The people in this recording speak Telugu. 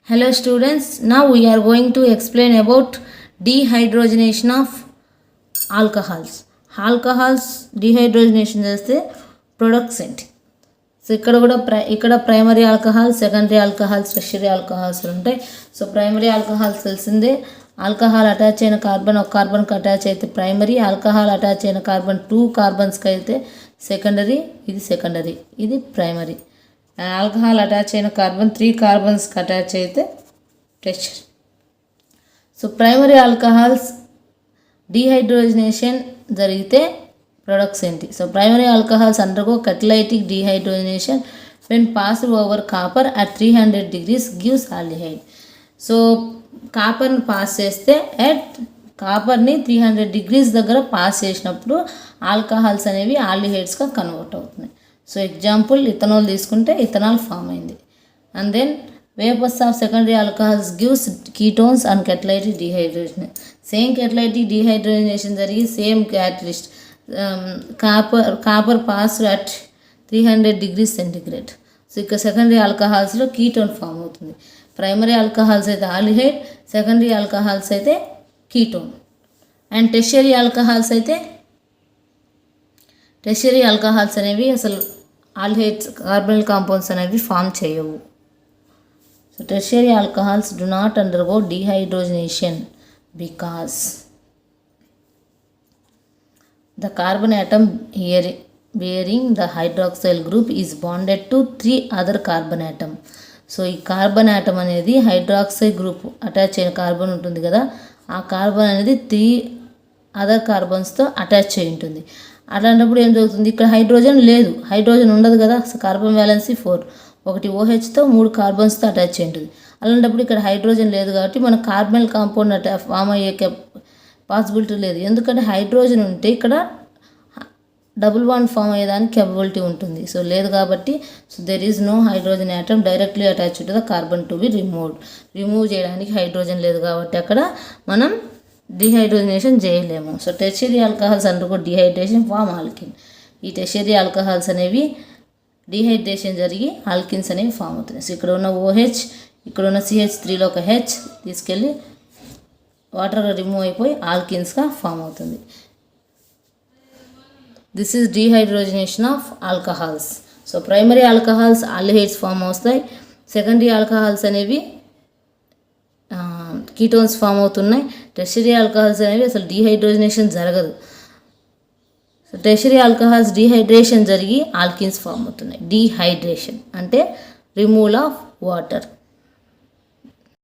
Hello students, now we are going to explain about dehydrogenation of alcohols. Alcohols dehydrogenation చేస్తే ప్రొడక్ట్స్ ఏంటి? సో ఇక్కడ primary alcohols, secondary alcohols, tertiary alcohols ఉంటాయి. సో ప్రైమరీ ఆల్కహాల్స్ తెలిసిందే. ఆల్కహాల్ అటాచ్ అయిన కార్బన్ ఒక కార్బన్కి అటాచ్ అయితే ప్రైమరీ, ఆల్కహాల్ అటాచ్ అయిన కార్బన్ 2 కార్బన్స్కి అయితే సెకండరీ, ఇది ప్రైమరీ. ఆల్కహాల్ అటాచ్ అయిన కార్బన్ 3 కార్బన్స్కి అటాచ్ అయితే tertiary. So primary alcohols dehydrogenation జరిగితే ప్రొడక్ట్స్ ఏంటి? So primary alcohols undergo catalytic dehydrogenation when passed over copper at 300 degrees gives aldehyde. So కాపర్ని పాస్ చేస్తే కాపర్ని 300 degrees దగ్గర పాస్ చేసినప్పుడు ఆల్కహాల్స్ అనేవి ఆల్డిహైడ్స్గా కన్వర్ట్ అవుతున్నాయి. సో ఎగ్జాంపుల్ ఇథనాల్ తీసుకుంటే ఇథనాల్ ఫామ్ అయింది. And then vapours of secondary alcohols gives ketones and catalytic dehydrogenation. Same catalytic dehydrogenation జరిగి same catalyst copper pass at 300 degrees centigrade. So ఇక్కడ సెకండరీ ఆల్కహాల్స్లో కీటోన్ ఫామ్ అవుతుంది. ప్రైమరీ ఆల్కహాల్స్ అయితే ఆల్డిహైడ్, సెకండరీ ఆల్కహాల్స్ అయితే కీటోన్. అండ్ టెర్షియరీ ఆల్కహాల్స్ అనేవి అసలు ఆల్డిహైడ్స్ కార్బనల్ కాంపౌండ్స్ అనేవి ఫామ్ చేయవు. So tertiary alcohols do not undergo dehydrogenation because the carbon atom here bearing the hydroxyl group is bonded to 3 other carbon atom. So ఈ కార్బన్ యాటమ్ అనేది హైడ్రాక్సైల్ గ్రూప్ అటాచ్ అయిన కార్బన్ ఉంటుంది కదా, ఆ కార్బన్ అనేది 3 అదర్ కార్బన్స్తో అటాచ్ అయి ఉంటుంది. అలాంటప్పుడు ఏం జరుగుతుంది? ఇక్కడ హైడ్రోజన్ లేదు, హైడ్రోజన్ ఉండదు కదా. సో కార్బన్ వ్యాలెన్సీ 4, ఒకటి OHతో 3 కార్బన్స్తో అటాచ్ అయి ఉంటుంది. అలాంటప్పుడు ఇక్కడ హైడ్రోజన్ లేదు కాబట్టి మన కార్బనల్ కాంపౌండ్ ఫామ్ అయ్యే పాసిబిలిటీ లేదు. ఎందుకంటే హైడ్రోజన్ ఉంటే ఇక్కడ డబుల్ బాండ్ ఫామ్ అయ్యేదానికి కేపబిలిటీ ఉంటుంది. సో లేదు కాబట్టి so there is no hydrogen atom directly attached to the carbon to be remove చేయడానికి హైడ్రోజన్ లేదు కాబట్టి అక్కడ మనం డీహైడ్రోజనేషన్ చేయలేము. So tertiary alcohols undergo dehydration form alkene. ఈ టెర్షియరీ ఆల్కహాల్స్ అనేవి డీహైడ్రేషన్ జరిగి ఆల్కిన్స్ అనేవి ఫామ్ అవుతాయి. సో ఇక్కడ ఉన్న OH, ఇక్కడ ఉన్న CH3లో ఒక H తీసుకెళ్ళి వాటర్గా రిమూవ్ అయిపోయి ఆల్కిన్స్గా ఫామ్ అవుతుంది. This is dehydrogenation of alcohols. So primary alcohols aldehydes form అవుతాయి, సెకండరీ ఆల్కహాల్స్ అనేవి కీటోన్స్ ఫామ్ అవుతున్నాయి. టెర్షియరీ ఆల్కహాల్స్ అనేవి అసలు డీహైడ్రోజనేషన్ జరగదు. సో టెర్షియరీ ఆల్కహాల్స్ డీహైడ్రేషన్ జరిగి ఆల్కిన్స్ ఫామ్ అవుతున్నాయి. డీహైడ్రేషన్ అంటే రిమూవల్ ఆఫ్ వాటర్.